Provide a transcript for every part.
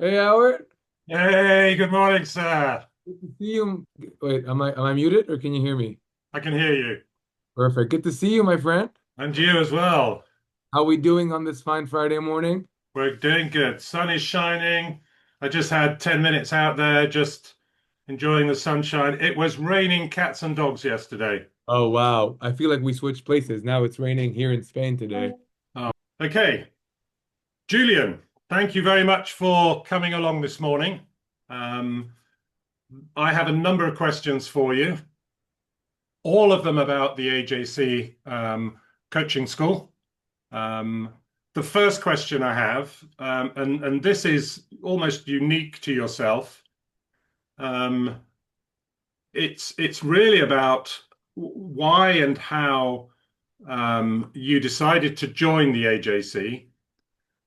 Hey Howard, Hey, good morning, sir. good to see you. Wait, am I muted or can you hear me? I can hear you. Perfect. Good to see you, my friend. And you as well. How we doing on this fine Friday morning? We're doing good. Sun is shining. I just had 10 minutes out there just enjoying the sunshine. It was raining cats and dogs yesterday. Oh wow. I feel like we switched places. Now it's raining here in Spain today. Oh. Okay, Julian, thank you very much for coming along this morning. Um, I have a number of questions for you, all of them about the AJC Coaching School. Um, the first question I have, and this is almost unique to yourself, um, it's really about why and how you decided to join the AJC.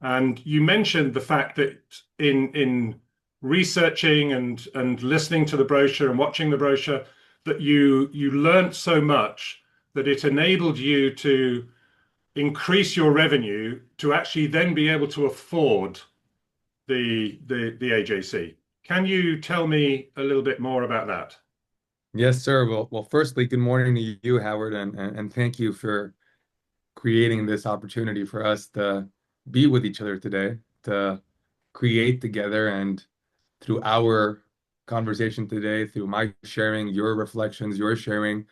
And you mentioned the fact that in researching and listening to the brochure and watching the brochure, that you learned so much that it enabled you to increase your revenue to actually then be able to afford the AJC. Can you tell me a little bit more about that? Yes, sir. Well, firstly, good morning to you, Howard, and thank you for creating this opportunity for us to be with each other today, to create together, and through our conversation today, through my sharing, your reflections, your sharing,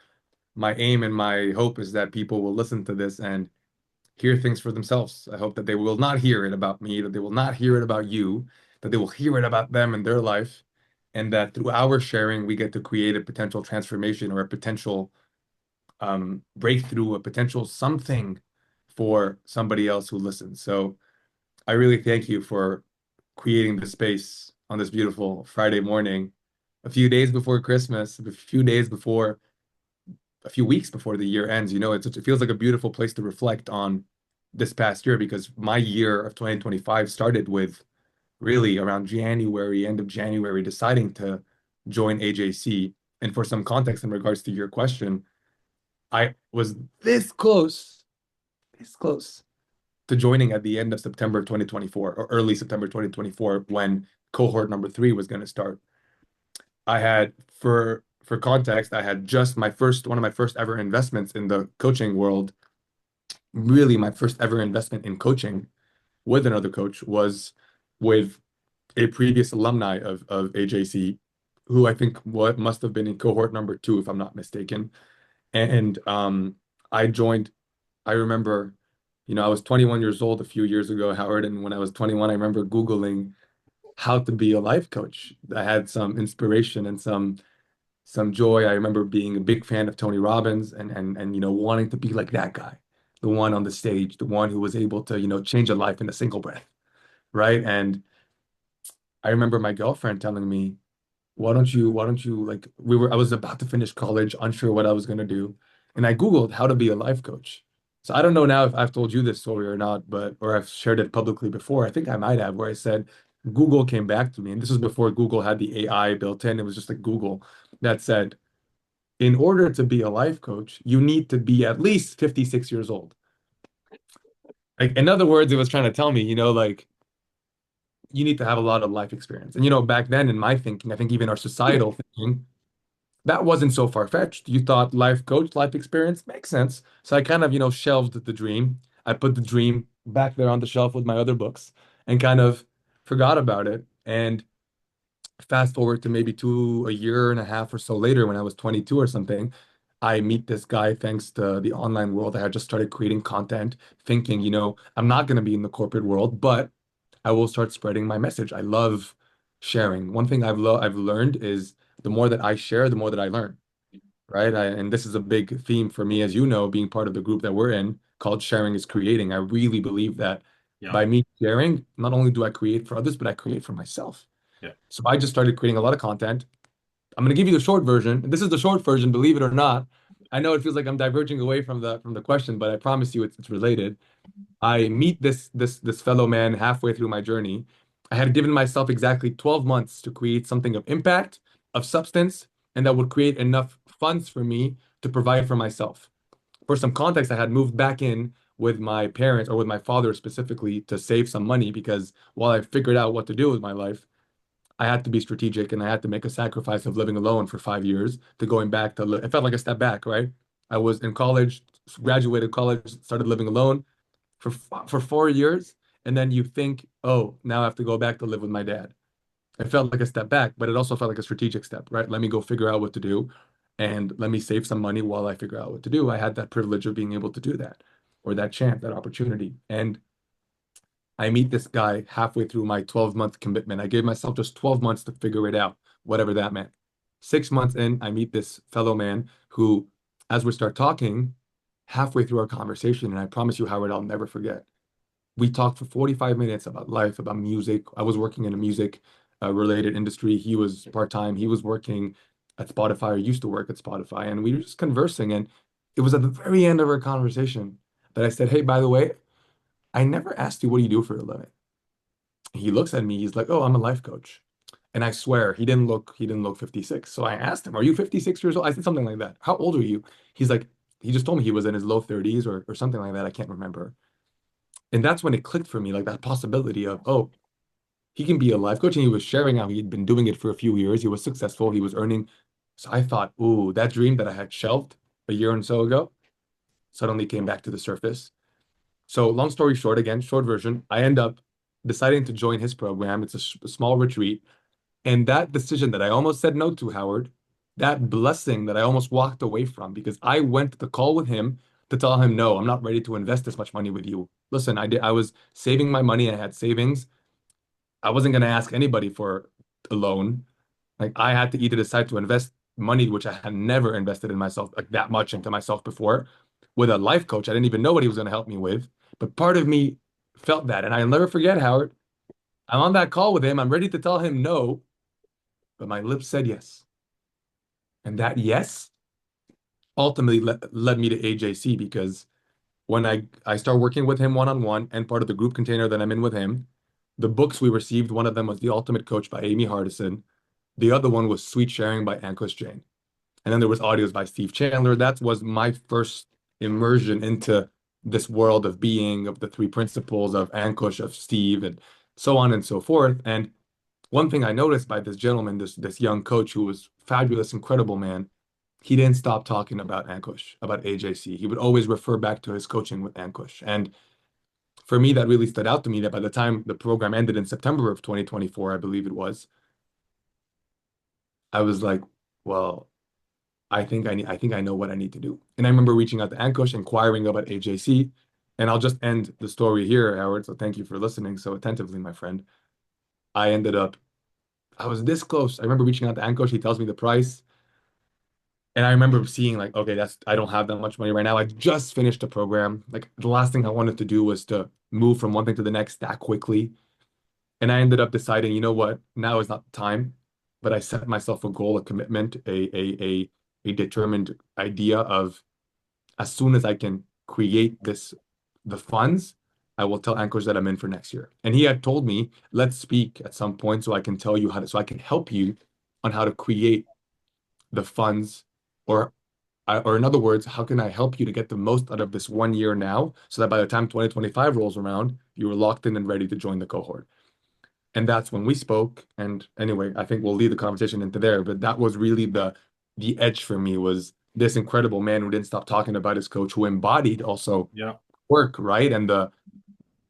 my aim and my hope is that people will listen to this and hear things for themselves. I hope that they will not hear it about me, that they will not hear it about you, that they will hear it about them and their life, and that through our sharing, we get to create a potential transformation or a potential breakthrough, a potential something for somebody else who listens. So I really thank you for creating the space on this beautiful Friday morning, a few days before Christmas, a few days before, a few weeks before the year ends. It feels like a beautiful place to reflect on this past year because my year of 2025 started with really around January, end of January, deciding to join AJC. And for some context in regards to your question, I was this close to joining at the end of September 2024 or early September 2024 when cohort number three was going to start. I had, for context, I had just my first one of my first ever investments in the coaching world. Really, my first ever investment in coaching with another coach was with a previous alumni of AJC, who I think what must have been in cohort number two, if I'm not mistaken. And I joined. I remember, I was 21 years old a few years ago, Howard, and when I was 21, I remember Googling how to be a life coach. I had some inspiration and some joy. I remember being a big fan of Tony Robbins and wanting to be like that guy, the one on the stage, the one who was able to, change a life in a single breath, right? And I remember my girlfriend telling me, why don't you like I was about to finish college, unsure what I was gonna do. And I Googled how to be a life coach. So I don't know now if I've told you this story or not, but or I've shared it publicly before. I think I might have, where I said Google came back to me, and this was before Google had the AI built in. It was just like Google that said, in order to be a life coach, you need to be at least 56 years old. Like, in other words, it was trying to tell me, like you need to have a lot of life experience. And back then in my thinking, I think even our societal thinking, that wasn't so far-fetched. You thought life coach, life experience makes sense. So I kind of, shelved the dream. I put the dream back there on the shelf with my other books and kind of forgot about it. And fast forward to maybe a year and a half or so later, when I was 22 or something, I meet this guy thanks to the online world. I had just started creating content, thinking, I'm not going to be in the corporate world, but I will start spreading my message. I love sharing. One thing I've learned is the more that I share, the more that I learn, right? And this is a big theme for me, as you know, being part of the group that we're in called Sharing is Creating. I really believe that Yeah, by me sharing, not only do I create for others, but I create for myself. yeah. So I just started creating a lot of content. I'm going to give you the short version. This is the short version, believe it or not. I know it feels like I'm diverging away from the question, but I promise you it's related. I meet this fellow man halfway through my journey. I had given myself exactly 12 months to create something of impact, of substance, and that would create enough funds for me to provide for myself. For some context, I had moved back in with my parents or with my father specifically to save some money because while I figured out what to do with my life, I had to be strategic and I had to make a sacrifice of living alone for 5 years to going back to live. It felt like a step back, right? I was in college, graduated college, started living alone for 4 years, and then you think, oh, now I have to go back to live with my dad. It felt like a step back, but it also felt like a strategic step, right? Let me go figure out what to do and let me save some money while I figure out what to do. I had that privilege of being able to do that or that chance, that opportunity. And I meet this guy halfway through my 12-month commitment. I gave myself just 12 months to figure it out, whatever that meant. 6 months in, I meet this fellow man who, as we start talking, halfway through our conversation, and I promise you, Howard, I'll never forget. We talked for 45 minutes about life, about music. I was working in a music related industry. He was part-time. He was working at Spotify or used to work at Spotify. And we were just conversing. And it was at the very end of our conversation that I said, hey, by the way, I never asked you what do you do for a living. He looks at me, he's like, oh, I'm a life coach. And I swear he didn't look 56. So I asked him, are you 56 years old? I said something like that. How old are you? He's like, he just told me he was in his low 30s or something like that. I can't remember. And that's when it clicked for me, like that possibility of, oh, he can be a life coach. And he was sharing how he had been doing it for a few years. He was successful. He was earning. So I thought, ooh, that dream that I had shelved a year and so ago suddenly came back to the surface. So long story short, again, short version, I end up deciding to join his program. It's a small retreat. And that decision that I almost said no to, Howard, that blessing that I almost walked away from because I went to the call with him to tell him, no, I'm not ready to invest this much money with you. Listen, I was saving my money. I had savings. I wasn't going to ask anybody for a loan. Like I had to either decide to invest money, which I had never invested in myself, like that much into myself before, with a life coach. I didn't even know what he was going to help me with. But part of me felt that. And I'll never forget, Howard. I'm on that call with him. I'm ready to tell him no, but my lips said yes. And that yes ultimately led me to AJC because when I start working with him one-on-one and part of the group container that I'm in with him, the books we received, one of them was The Ultimate Coach by Amy Hardison. The other one was Sweet Sharing by Ankush Jain. And then there was audios by Steve Chandler. That was my first immersion into this world of being, of the three principles of Ankush, of Steve, and so on and so forth. And one thing I noticed by this gentleman, this young coach who was fabulous, incredible man, he didn't stop talking about Ankush, about AJC. He would always refer back to his coaching with Ankush. And for me, that really stood out to me that by the time the program ended in September of 2024, I believe it was, I was like, well, I think I know what I need to do. And I remember reaching out to Ankush, inquiring about AJC. And I'll just end the story here, Howard. So thank you for listening so attentively, my friend. I ended up, I was this close. I remember reaching out to Ankush. He tells me the price. And I remember seeing like, okay, I don't have that much money right now. I just finished a program. Like the last thing I wanted to do was to move from one thing to the next that quickly. And I ended up deciding, you know what, now is not the time. But I set myself a goal, a commitment, a determined idea of as soon as I can create the funds, I will tell Anchors that I'm in for next year. And he had told me, let's speak at some point so I can tell you how to, so I can help you on how to create the funds or or in other words, how can I help you to get the most out of this 1 year now so that by the time 2025 rolls around, you are locked in and ready to join the cohort. And that's when we spoke. And anyway, I think we'll lead the conversation into there. But that was really the edge for me was this incredible man who didn't stop talking about his coach, who embodied also Yeah. work, right? And the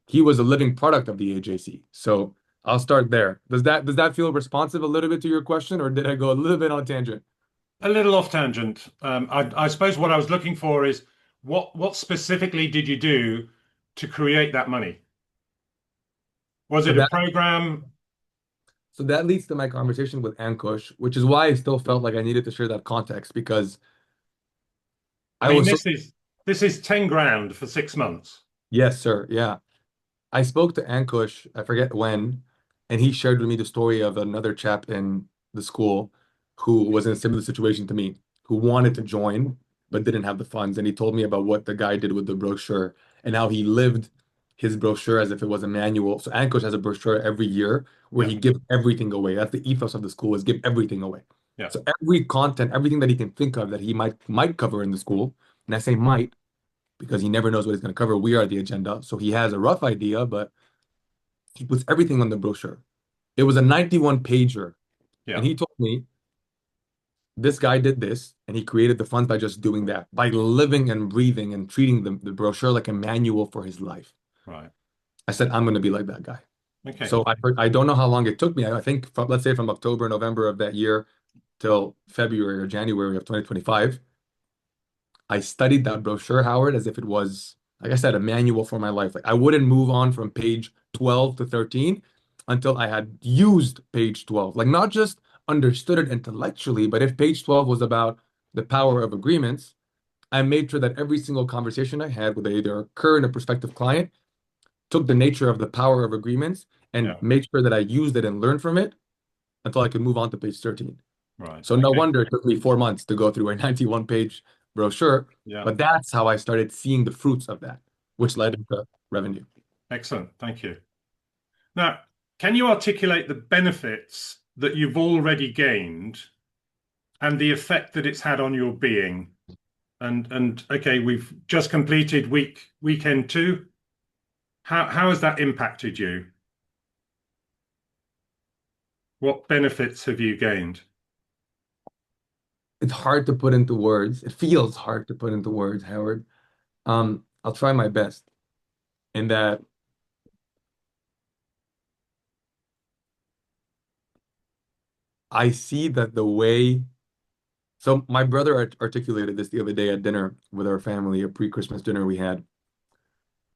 he was a living product of the AJC. So I'll start there. Does that feel responsive a little bit to your question, or did I go a little bit on tangent? A little off tangent. I suppose what I was looking for is what specifically did you do to create that money? Was So it a that program? so that leads to my conversation with Ankush, which is why I still felt like I needed to share that context because I I mean, was so this is 10 grand for 6 months. yes, sir. Yeah. I spoke to Ankush, I forget when, and he shared with me the story of another chap in the school who was in a similar situation to me, who wanted to join but didn't have the funds. And he told me about what the guy did with the brochure and how he lived his brochure as if it was a manual. So Ankush has a brochure every year where Yeah, he gives everything away. That's the ethos of the school is give everything away. yeah, So every content, everything that he can think of that he might cover in the school, and I say might because he never knows what he's going to cover. We are the agenda. So he has a rough idea, but he puts everything on the brochure. It was a 91 pager. And Yeah. he told me this guy did this and he created the funds by just doing that, by living and breathing and treating the brochure like a manual for his life. Right. I said, I'm going to be like that guy. Okay. So I don't know how long it took me. I think from, let's say from October, November of that year till February or January of 2025, I studied that brochure, Howard, as if it was, like I said, a manual for my life. Like I wouldn't move on from page 12 to 13 until I had used page 12. Like not just understood it intellectually, but if page 12 was about the power of agreements, I made sure that every single conversation I had with either a current or prospective client took the nature of the power of agreements and Yeah. made sure that I used it and learned from it until I could move on to page 13. Right. So no Okay. wonder it took me 4 months to go through a 91 page brochure, Yeah. but that's how I started seeing the fruits of that, which led into revenue. Excellent. Thank you. Now, can you articulate the benefits that you've already gained and the effect that it's had on your being? And okay, we've just completed weekend two. How has that impacted you? What benefits have you gained? It's hard to put into words. It feels hard to put into words, Howard. I'll try my best in that I see that the way. So my brother articulated this the other day at dinner with our family, a pre-Christmas dinner we had.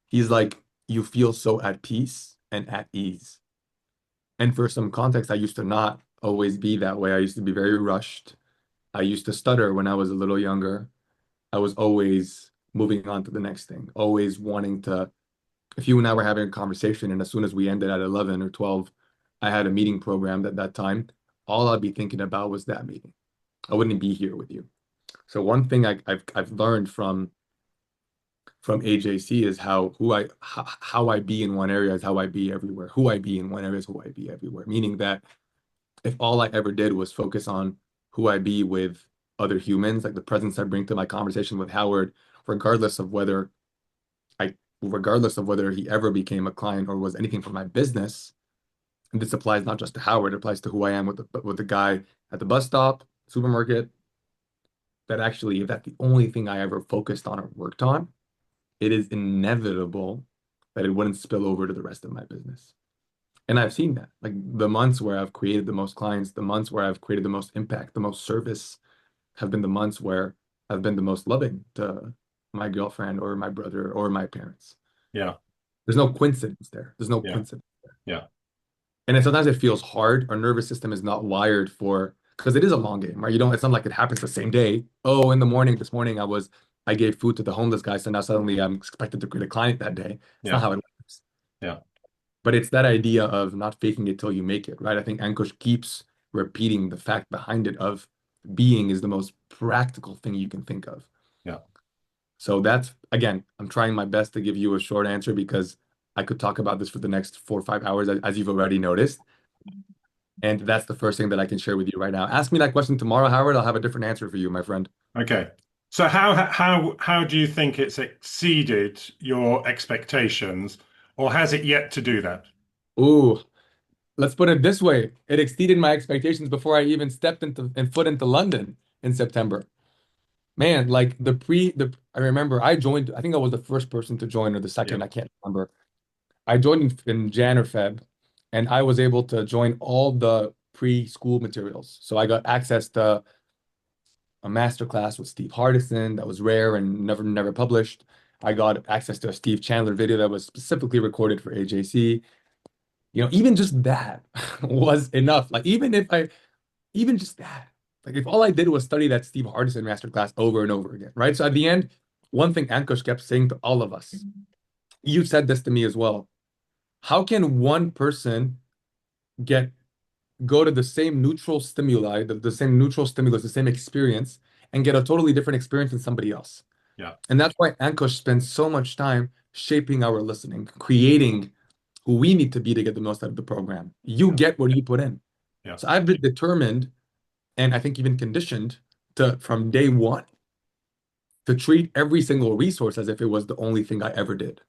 He's like, you feel so at peace and at ease. And for some context, I used to not always be that way. I used to be very rushed. I used to stutter when I was a little younger. I was always moving on to the next thing, always wanting to. If you and I were having a conversation, and as soon as we ended at 11 or 12, I had a meeting programmed at that time, all I'd be thinking about was that meeting. I wouldn't be here with you. So one thing I've learned from AJC is how I be in one area is how I be everywhere. Who I be in one area is who I be everywhere. Meaning that if all I ever did was focus on who I be with other humans, like the presence I bring to my conversation with Howard, regardless of whether regardless of whether he ever became a client or was anything for my business, and this applies not just to Howard, it applies to who I am with the guy at the bus stop, supermarket, that actually, if that's the only thing I ever focused on or worked on, it is inevitable that it wouldn't spill over to the rest of my business. And I've seen that. Like the months where I've created the most clients, the months where I've created the most impact, the most service have been the months where I've been the most loving to my girlfriend or my brother or my parents. Yeah. There's no coincidence there. There's no Yeah. coincidence. Yeah. And then sometimes it feels hard. Our nervous system is not wired for, because it is a long game, right? It's not like it happens the same day. Oh, in the morning, this morning I gave food to the homeless guy. So now suddenly I'm expected to create a client that day. It's not Yeah. how it works. Yeah. But it's that idea of not faking it till you make it, right? I think Ankush keeps repeating the fact behind it of being is the most practical thing you can think of. Yeah. So that's, again, I'm trying my best to give you a short answer because I could talk about this for the next 4 or 5 hours, as you've already noticed. And that's the first thing that I can share with you right now. Ask me that question tomorrow, Howard. I'll have a different answer for you, my friend. Okay. So how do you think it's exceeded your expectations, or has it yet to do that? Ooh, let's put it this way. It exceeded my expectations before I even stepped into and foot into London in September. Man, like I remember I joined, I think I was the first person to join or the Yeah. second, I can't remember. I joined in Jan or Feb, and I was able to join all the pre-school materials. So I got access to a master class with Steve Hardison that was rare and never published. I got access to a Steve Chandler video that was specifically recorded for AJC. Even just that was enough. Like even just that, like if all I did was study that Steve Hardison masterclass over and over again, right? So at the end, one thing Ankush kept saying to all of us, you said this to me as well. How can one person get go to the same neutral stimuli, the same neutral stimulus, the same experience, and get a totally different experience than somebody else? Yeah. And that's why Ankush spends so much time shaping our listening, creating who we need to be to get the most out of the program. You Yeah. get what you put in. Yeah. So I've been determined and I think even conditioned to from day one to treat every single resource as if it was the only thing I ever did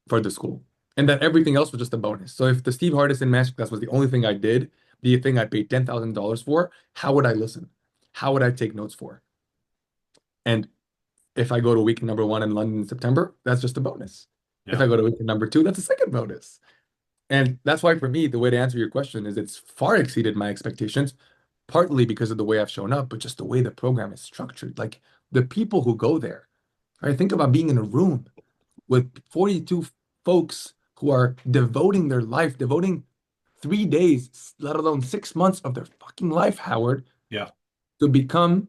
for the school, and that everything else was just a bonus. So if the Steve Hardison Masterclass was the only thing I did, the thing I paid $10,000 for, how would I listen? How would I take notes for? And if I go to weekend number one in London in September, that's just a bonus. If Yeah. I go to weekend number two, that's a second bonus. And that's why for me, the way to answer your question is it's far exceeded my expectations, partly because of the way I've shown up, but just the way the program is structured. Like the people who go there, right? Think about being in a room with 42 folks who are devoting their life, devoting 3 days, let alone 6 months of their fucking life, Howard, Yeah. to become,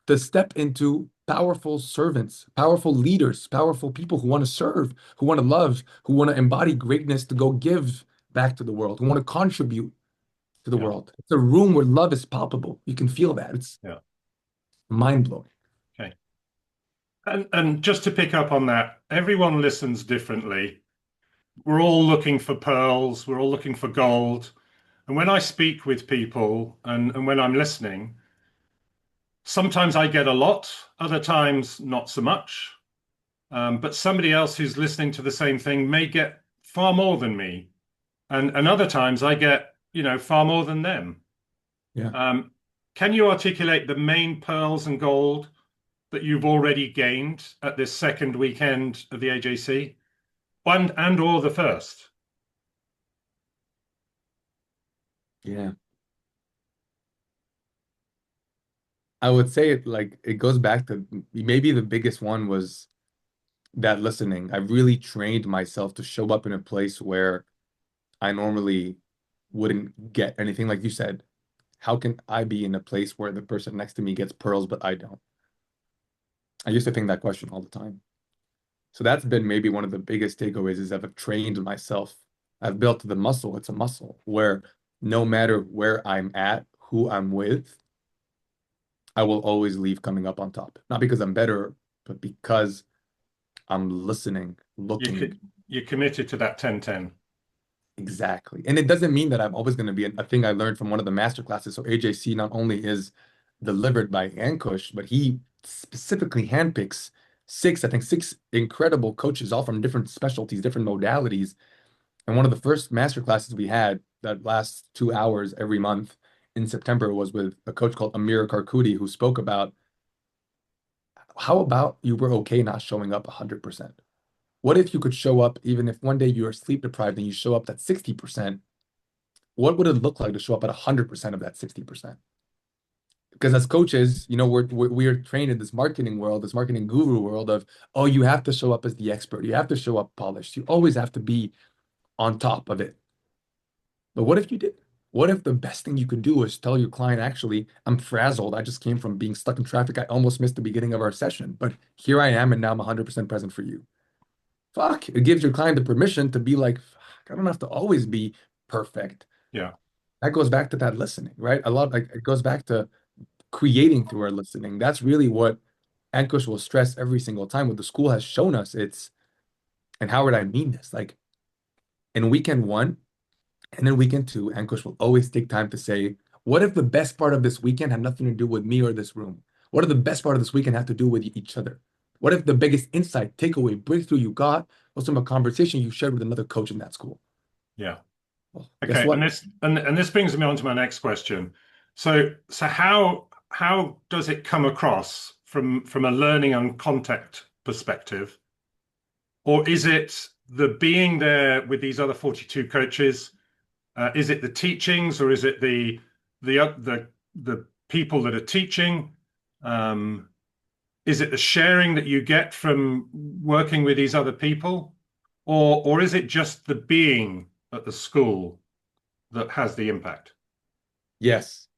to step into powerful servants, powerful leaders, powerful people who want to serve, who want to love, who want to embody greatness to go give back to the world, who want to contribute to the Yeah. world. It's a room where love is palpable. You can feel that. It's Yeah. mind blowing. Okay. And just to pick up on that, everyone listens differently. We're all looking for pearls, we're all looking for gold. And when I speak with people and when I'm listening, sometimes I get a lot, other times not so much. But somebody else who's listening to the same thing may get far more than me. And other times I get, far more than them. Yeah. Um, can you articulate the main pearls and gold that you've already gained at this second weekend of the AJC? And or the first? Yeah. I would say it like it goes back to maybe the biggest one was that listening. I really trained myself to show up in a place where I normally wouldn't get anything. Like you said, how can I be in a place where the person next to me gets pearls, but I don't? I used to think that question all the time. So that's been maybe one of the biggest takeaways is I've trained myself. I've built the muscle. It's a muscle where no matter where I'm at, who I'm with, I will always leave coming up on top. Not because I'm better, but because I'm listening, You looking. could you're committed to that 10-10. Exactly. And it doesn't mean that I'm always going to be a thing I learned from one of the master classes. So AJC not only is delivered by Ankush, but he specifically handpicks six incredible coaches, all from different specialties, different modalities. And one of the first master classes we had that lasts 2 hours every month in September was with a coach called Amir Karkudi, who spoke about how about you were okay not showing up 100%? What if you could show up even if one day you are sleep deprived and you show up at 60%? What would it look like to show up at 100% of that 60%? Because as coaches, we're trained in this marketing world, this marketing guru world of, oh, you have to show up as the expert. You have to show up polished. You always have to be on top of it. But what if you did? What if the best thing you could do is tell your client, actually, I'm frazzled. I just came from being stuck in traffic. I almost missed the beginning of our session, but here I am, and now I'm 100% present for you. Fuck, it gives your client the permission to be like, fuck, I don't have to always be perfect. Yeah. That goes back to that listening, right? A lot like it goes back to creating through our listening. That's really what Ankush will stress every single time. What the school has shown us, and how would I mean this? Like in weekend one and then weekend two, Ankush will always take time to say, what if the best part of this weekend had nothing to do with me or this room? What if the best part of this weekend have to do with each other? What if the biggest insight, takeaway, breakthrough you got was from a conversation you shared with another coach in that school? Yeah. Well, guess Okay. And what? this brings me on to my next question. So how does it come across from a learning and contact perspective? Or is it the being there with these other 42 coaches? Is it the teachings, or is it the people that are teaching? Um, is it the sharing that you get from working with these other people, or is it just the being at the school that has the impact? Yes.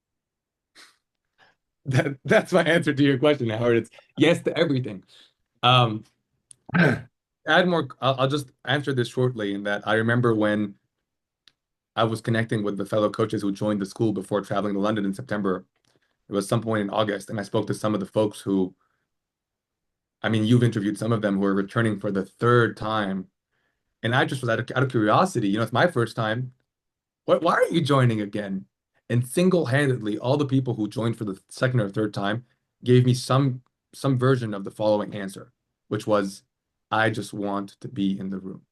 That's my answer to your question, Howard. It's yes to everything. Um, add more. I'll just answer this shortly in that I remember when I was connecting with the fellow coaches who joined the school before traveling to London in September. It was some point in August, and I spoke to some of the folks who, I mean, you've interviewed some of them who are returning for the third time. And I just was out of curiosity, it's my first time. Why are you joining again? And single-handedly, all the people who joined for the second or third time gave me some some version of the following answer, which was, I just want to be in the room.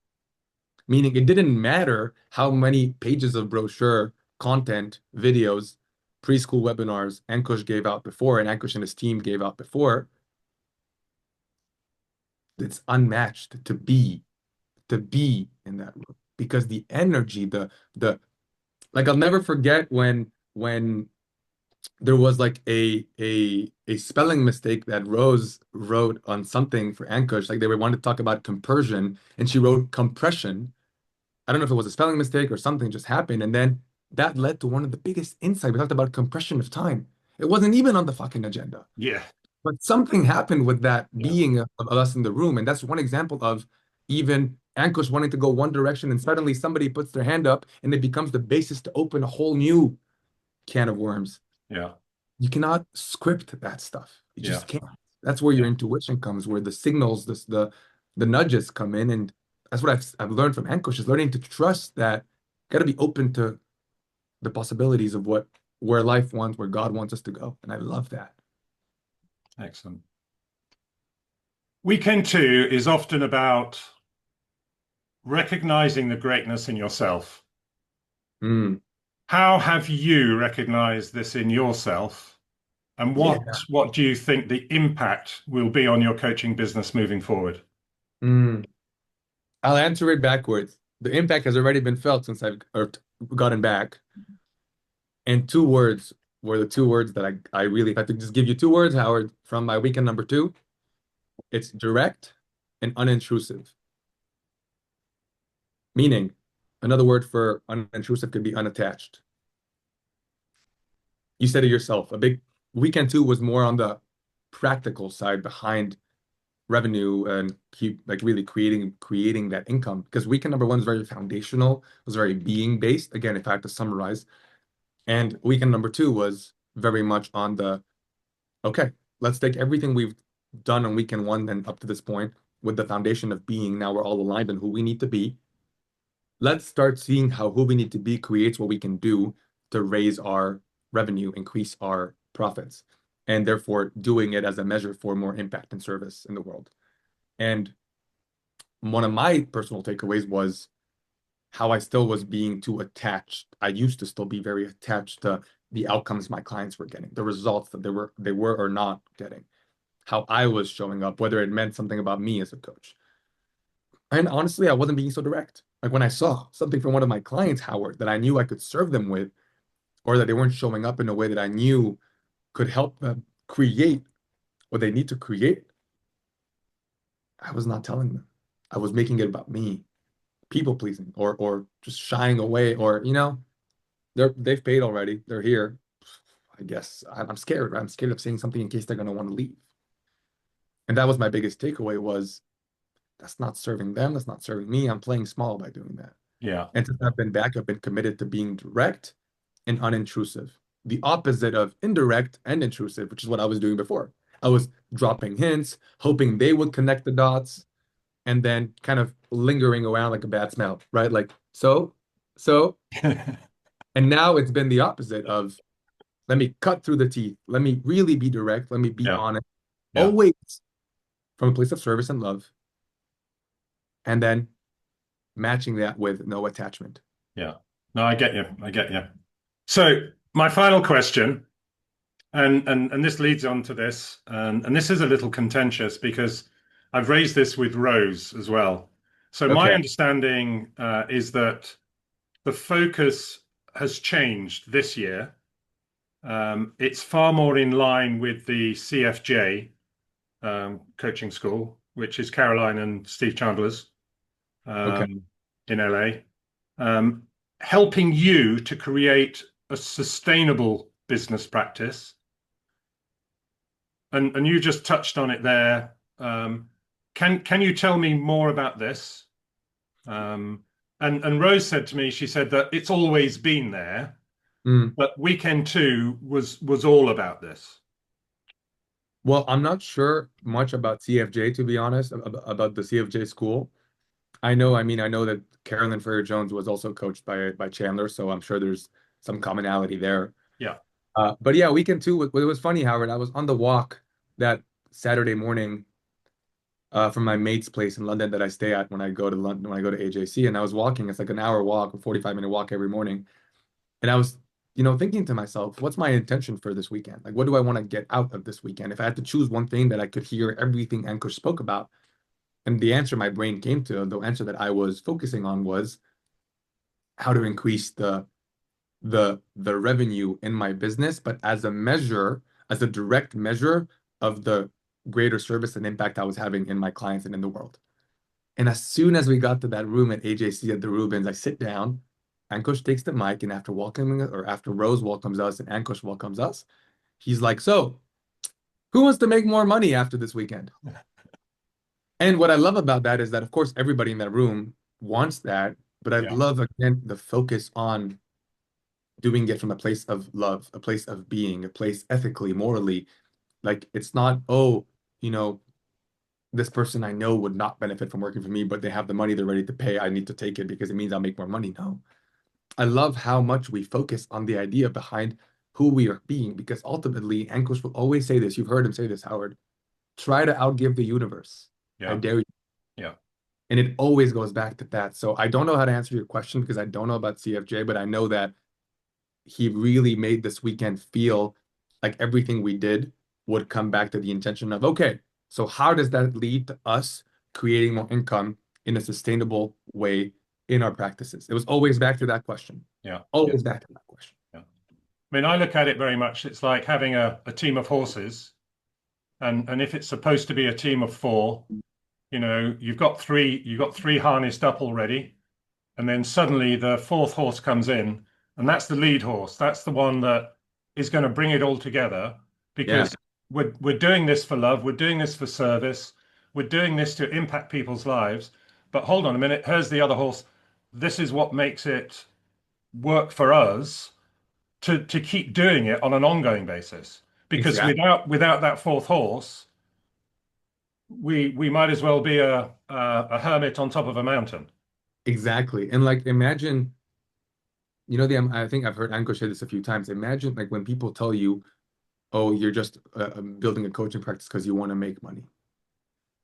Meaning it didn't matter how many pages of brochure, content, videos, preschool webinars Ankush gave out before and Ankush and his team gave out before. It's unmatched to be in that room because the energy, the like I'll never forget when there was like a spelling mistake that Rose wrote on something for Ankush. Like they were wanted to talk about compersion and she wrote compression. I don't know if it was a spelling mistake or something just happened. And then that led to one of the biggest insights. We talked about compression of time. It wasn't even on the fucking agenda. Yeah. But something happened with that Yeah. being of us in the room. And that's one example of even Ankush wanting to go one direction and suddenly somebody puts their hand up and it becomes the basis to open a whole new can of worms. Yeah. You cannot script that stuff. You Yeah. just can't. That's where your Yeah. intuition comes, where the signals, the nudges come in. And that's what I've learned from Ankush is learning to trust that got to be open to the possibilities of where life wants, where God wants us to go. And I love that. Excellent. Weekend two is often about recognizing the greatness in yourself. Mm, How have you recognized this in yourself? And yeah. what do you think the impact will be on your coaching business moving forward? Mm. I'll answer it backwards. The impact has already been felt since I've gotten back. And two words were the two words that I really, if I could just give you two words, Howard, from my weekend number two, it's direct and unintrusive. Meaning, another word for unintrusive could be unattached. You said it yourself. A big weekend two was more on the practical side behind revenue and keep like really creating that income because weekend number one is very foundational, was very being based. Again, if I have to summarize, and weekend number two was very much on the okay, let's take everything we've done on weekend one and up to this point with the foundation of being. Now we're all aligned on who we need to be. Let's start seeing how who we need to be creates what we can do to raise our revenue, increase our profits, and therefore doing it as a measure for more impact and service in the world. And one of my personal takeaways was how I still was being too attached. I used to still be very attached to the outcomes my clients were getting, the results that they were or not getting, how I was showing up, whether it meant something about me as a coach. And honestly, I wasn't being so direct. Like when I saw something from one of my clients, Howard, that I knew I could serve them with, or that they weren't showing up in a way that I knew could help them create what they need to create, I was not telling them. I was making it about me, people pleasing, or just shying away, or they've paid already. They're here. I guess I'm scared. I'm scared of saying something in case they're gonna want to leave. And that was my biggest takeaway was that's not serving them. That's not serving me. I'm playing small by doing that. Yeah. And since I've been back, I've been committed to being direct and unintrusive. The opposite of indirect and intrusive, which is what I was doing before. I was dropping hints, hoping they would connect the dots, and then kind of lingering around like a bad smell, right? Like, so, and now it's been the opposite of let me cut through the teeth. Let me really be direct. Let me be Yeah. honest, Yeah. always from a place of service and love, and then matching that with no attachment. Yeah. No, I get you. I get you. So my final question, and this leads on to this, and this is a little contentious because I've raised this with Rose as well. So my Okay. understanding is that the focus has changed this year. It's far more in line with the CFJ coaching school, which is Caroline and Steve Chandler's Okay. in LA, helping you to create a sustainable business practice. And you just touched on it there. Can you tell me more about this? And Rose said to me, she said that it's always been there, Mm. but weekend two was all about this. Well, I'm not sure much about CFJ, to be honest, about the CFJ school. I know that Carolyn Ferrer Jones was also coached by Chandler, so I'm sure there's some commonality there. Yeah. But yeah, weekend two, it was funny, Howard. I was on the walk that Saturday morning from my mate's place in London that I stay at when I go to London, when I go to AJC. And I was walking, it's like an hour walk, a 45-minute walk every morning. And I was, thinking to myself, what's my intention for this weekend? Like, what do I want to get out of this weekend? If I had to choose one thing that I could hear everything Ankush spoke about, and the answer my brain came to, the answer that I was focusing on was how to increase the revenue in my business, but as a measure, as a direct measure of the greater service and impact I was having in my clients and in the world. And as soon as we got to that room at AJC at the Rubens, I sit down, Ankush takes the mic, and after welcoming or after Rose welcomes us and Ankush welcomes us, he's like, "So, who wants to make more money after this weekend?" And what I love about that is that, of course, everybody in that room wants that, but I Yeah. love again the focus on doing it from a place of love, a place of being, a place ethically, morally. Like it's not, oh, you know, this person I know would not benefit from working for me, but they have the money, they're ready to pay. I need to take it because it means I'll make more money. No. I love how much we focus on the idea behind who we are being, because ultimately, Ankush will always say this. You've heard him say this, Howard. Try to outgive the universe. I Yeah. dare you. Yeah. And it always goes back to that. So I don't know how to answer your question because I don't know about CFJ, but I know that he really made this weekend feel like everything we did would come back to the intention of, okay, so how does that lead to us creating more income in a sustainable way in our practices? It was always back to that question. Yeah. Yeah. Always back to that question. Yeah. I mean, I look at it very much. It's like having a team of horses, and if it's supposed to be a team of four, you've got three harnessed up already, and then suddenly the fourth horse comes in, and that's the lead horse. That's the one that is going to bring it all together Yeah, because we're doing this for love, we're doing this for service, we're doing this to impact people's lives. But hold on a minute, here's the other horse. This is what makes it work for us to keep doing it on an ongoing basis. Because exactly. without that fourth horse, we might as well be a hermit on top of a mountain. Exactly. And like imagine, I think I've heard Anko say this a few times. Imagine like when people tell you, oh, you're just building a coaching practice because you want to make money.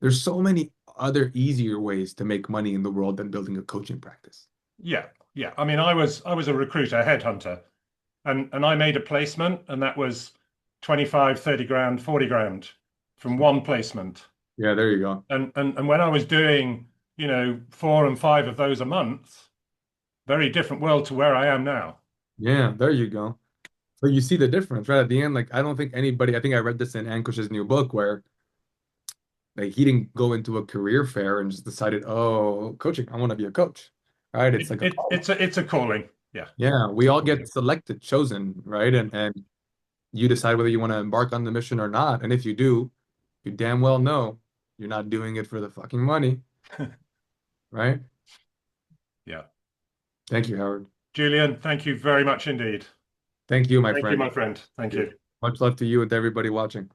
There's so many other easier ways to make money in the world than building a coaching practice. Yeah, yeah. I mean, I was a recruiter, a headhunter, and I made a placement, and that was 25, 30 grand, 40 grand from one placement. Yeah, there you go. And when I was doing, 4 and 5 of those a month, very different world to where I am now. Yeah, there you go. So you see the difference, right? At the end, like I don't think anybody, I think I read this in Ankush's new book where like he didn't go into a career fair and just decided, oh, coaching, I want to be a coach. Right? It's It, like a it, calling. it's a calling. Yeah, Yeah, we it's a all get calling. selected, chosen, right? And you decide whether you want to embark on the mission or not. And if you do, you damn well know you're not doing it for the fucking money, right? Yeah. Thank you, Howard. Julian, thank you very much indeed. Thank you, my Thank you, friend. my friend. Thank you. Much love to you and to everybody watching.